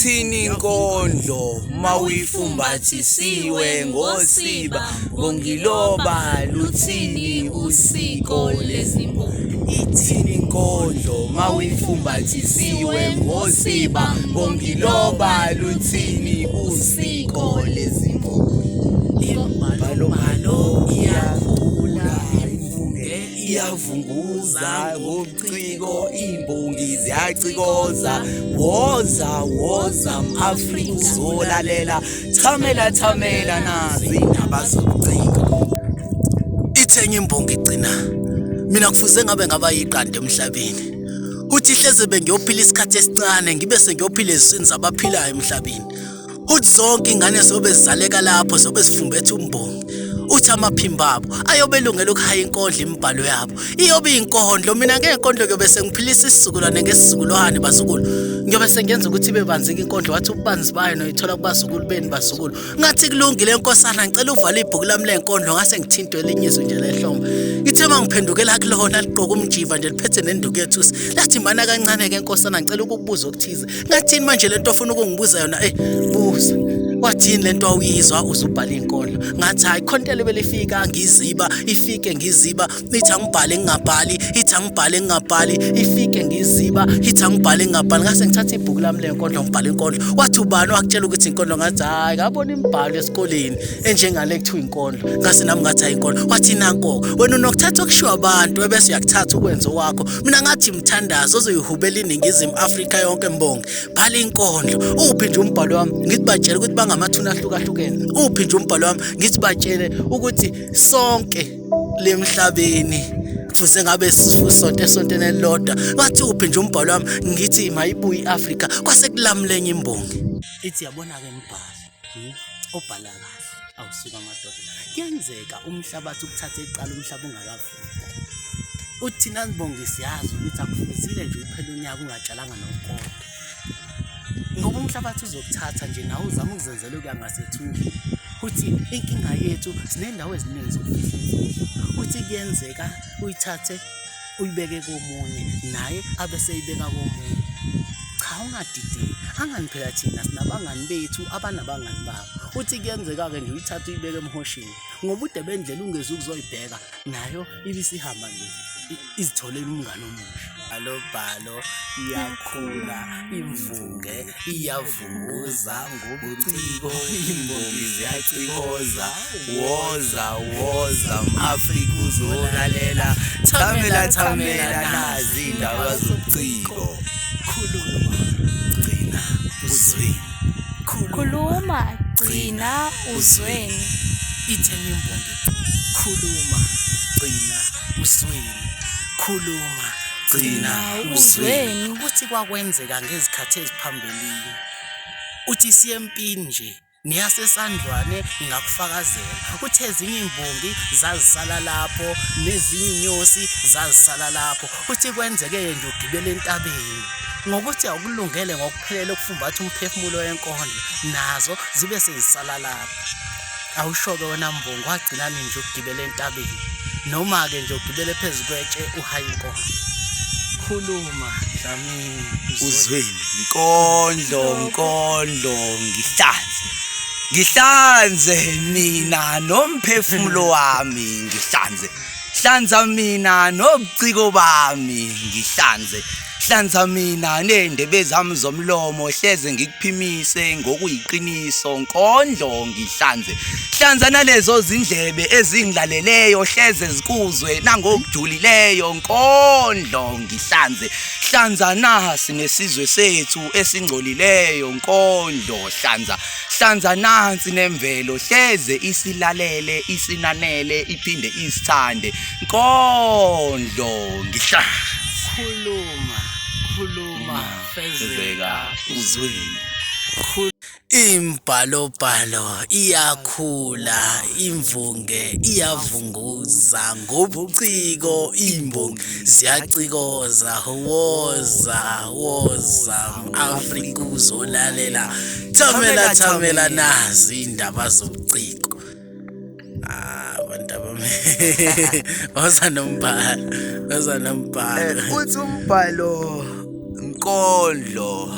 ithini inkondlo mawuyifumbathisiwe ngosiba ngongiloba luthini usiko lezimbongi ithini inkondlo mawuyifumbathisiwe ngosiba ngongiloba luthini usiko lezimbongi imbalo iyavunguza ngobuciko imbongi ziyacikoza woza mAfrika uzolalela thamela nazi indaba zobuciko ithenye imbongi igcina mina kufuze ngaba yiqanda emhlabeni uthi hleze bengiyophila isikhathi esincane ngibe sengiyophila eziswini zabaphilayo emhlabeni uthi zonke ingane zobe zizaleka lapho zobe zifumbethe umbongi uthi amaphimba abo ayobelungela ukuhaya inkondlo imibhalo yabo iyobe inkondlo mina ngenkondlo kuyobe sengiphilisa isizukulwane ngesizukulwane bazukulu ngiyobe sengenza ukuthi bebanzike inkondlo wathi ububanzi bayo noyithola kubazukulu beni bazukulu ngathi kulungile enkosana ngicela uvala ibhuku lami lenkondlo ngase ngithintwe elinyizwe nje lehlombe ngithe mangiphendukela kulona liqoka umjiva nje liphethe nenduku yethusi lathi mana kancane ke enkosana ngicela ukubuza okuthize ngathini manje lento ofuna ukungibuza yona buza wathini lento awuyizwa uzubhala inkondlo ngathi hayi khontele belifika ngiziba ifike ngiziba ithi angibhale ngingabhali ithi angibhale ngingabhali ifike ngiziba ithi angibhale ngingabhali ngase ngithatha ibhuku lami lenkondlo ngibhala inkondlo wathi ubani wakutshela ukuthi inkondlo ngathi hayi ngabona imibhalo esikoleni enjengale kuthiwa inkondlo ngase nami ngathi hayi inkondlo wathi nanko wena unokuthatha okushiwa abantu ebese uyakuthatha ukwenza wakho mina ngathi mthandazo ozoyihubela iningizimu Afrika yonke mbongi bhala inkondlo uphi nje umbhalo wami ngithi batshela ukuthi ngamathuna ahlukahlukene uphi nje umbhalo wami ngithi batshele ukuthi sonke lemhlabeni kufuze ngabe sisonto esontene elilodwa wathi uphi nje umbhalo wami ngithi mayibuye iAfrika kwase kulamlenye imbongi ithi yabona ke mbhalo obhala kahle awusuka amadoda kuyenzeka umhlabathi ukuthathe iqala umhlaba ungakafika uthi nanibongi siyazi ukuthi akufuzile nje uphela unyaka ungatshalanga nokukodwa ngoba umhlabathi uzokuthatha nje nawe uzama ukuzenzela ukuya ngasethunjini uthi inkinga yethu sinendawo eziningi zokufihla uthi kuyenzeka uyithathe uyibeke komunye naye abese eyibeka komunye cha ungadideki angani phela thina sinabangani bethu abanabangani babo uthi kuyenzeka ke nje uyithathe uyibeke emhosheni ngoba ude bendlela ungeze ukuzoyibheka nayo ibisihamba nje izitholela umngane omusha alobhalo iyakhula imvunge iyavunguza ngobuciko imbongi ziyacikoza woza mAfrika uzolalela thamela nazi indaba zobuciko khuluma gcina uzweni ithenye imbongi khuluma gcina uzweni khuluma gcina uzweni ukuthi kwakwenzeka ngezikhathi eziphambilini uthi siye empini nje niyasesandlwane ngakufakazela uthi ezinye imbongi zazisala lapho nezinye inyosi zazisala lapho uthi kwenzeke nje ugibele entabeni ngokuthi awukulungele ngokuphelele ukufumbatha umphefumulo wenkondlo nazo zibe sezisala lapho awushoke wena mbongi wagcina nje ukugibela entabeni noma ke nje ugibele phezukwetshe uhaya inkondlo khuluma Dlamini uzweni inkondlo ngihlanze mina nomphefumulo wami hlanza mina nobuciko bami hlanza mina nendebe zami zomlomo hleze ngikuphimise ngokuyiqiniso nkondlo hlanza nalezo zindlebe ezingilaleleyo hleze zikuzwe nangokujulileyo nkondlo hlanza nasi nesizwe sethu esingcolileyo nkondlo hlanza nansi nemvelo hleze isilalele isinanele iphinde isithande nkondlo khuluma fezeka uzweni imbhalo iyakhula imvunge iyavunguza ngobuciko imbongi ziyacikoza woza mAfrika uzolalela thamela nazi indaba zobuciko abantu uthi umbhalo inkondlo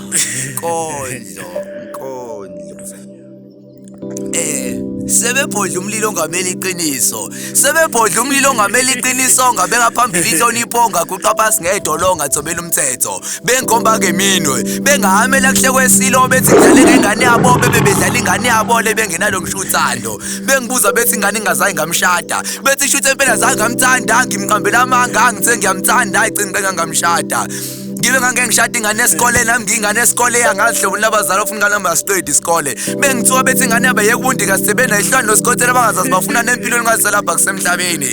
sebebhodla umlilo ongamele iqiniso sebebhodla umlilo ongamele iqiniso ngabe ngaphambili inhlonipho ongaguqa phasi ngedolo ongathobela umthetho bengomba ke minwe bengahamela kuhle kwesilo bethi ngidlale ngengane yabo bebedlala ingane yabo le bengenalo ngishuthando bengibuza bethi ingane ingazange ngamshada bethi shuthe impela zange ngamthanda ngimqambela amanga ngithe ngiyamthanda ayigcina ngamshada ngibe ngangengishada ingane esikole nami ngingane esikole yangadlobula labazali ofuna ingane yasiqedi isikole bengithiwa bethi ingane yaba yekubundika sibena ihlando sikhothela bangazazi bafuna nempilo ngaselapha kusemhlabeni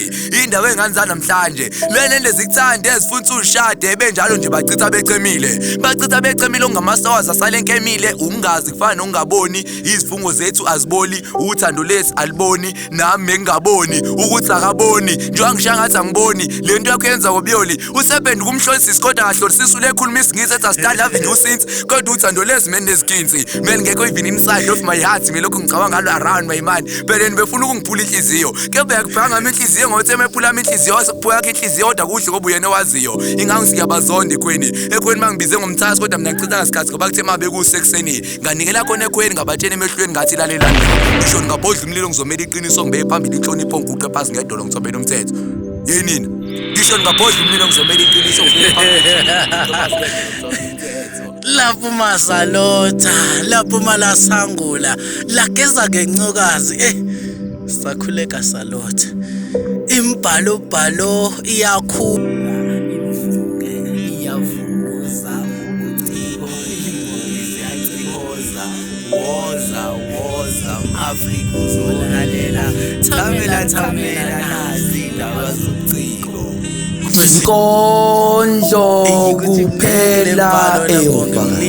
indaba engane namhlanje lwele zikuthande ezifuna ushade benjalo nje bachitha becemile ongamasawazi asalenkemile ungazi kufana nokungaboni izifungo zethu aziboli uthando lesi aliboni nami ngingaboni ukuthi akaboni njengoba ngisho ngathi angiboni lento yakho yenza ngobiyoli usebenda kumhlolisisi kodwa ngahlolisisa lekhuluma isingisi ethi asitali love you since kodwa uthando lezi meni nezikinsi meni ngekho even inside of my heart ngelokhu ngicabanga ngalo around my mind phela befuna ukungiphula inhliziyo ke beyakubhanga ngami inhliziyo ngothi emephula inhliziyo wasephuka yakhe inhliziyo kodwa kuhle ngoba uyena waziyo ingangi siyabazonda ekweni mangibize ngomthathi kodwa mina ngicitha ngasikhathi ngoba kuthe mabe kusekuseni nganikela khona ekweni ngabatshena emehlweni ngathi lalela ngisho ngabhodla umlilo ngizomela iqiniso ngibeke phambili inhlonipho ngiguqe phasi ngedolo ngithobela umthetho yenini ngisho ngabhodla umlilo ngizomela iqiniso lapho masalotha lapho malasangula lageza ngencukazi sakhuleka salotha imbhalo iyakhula iyavuza ubuciko ziyacikoza woza Afrika uzolalela thamela nazi indaba zobuciko inkondlo kuphela eyobhanga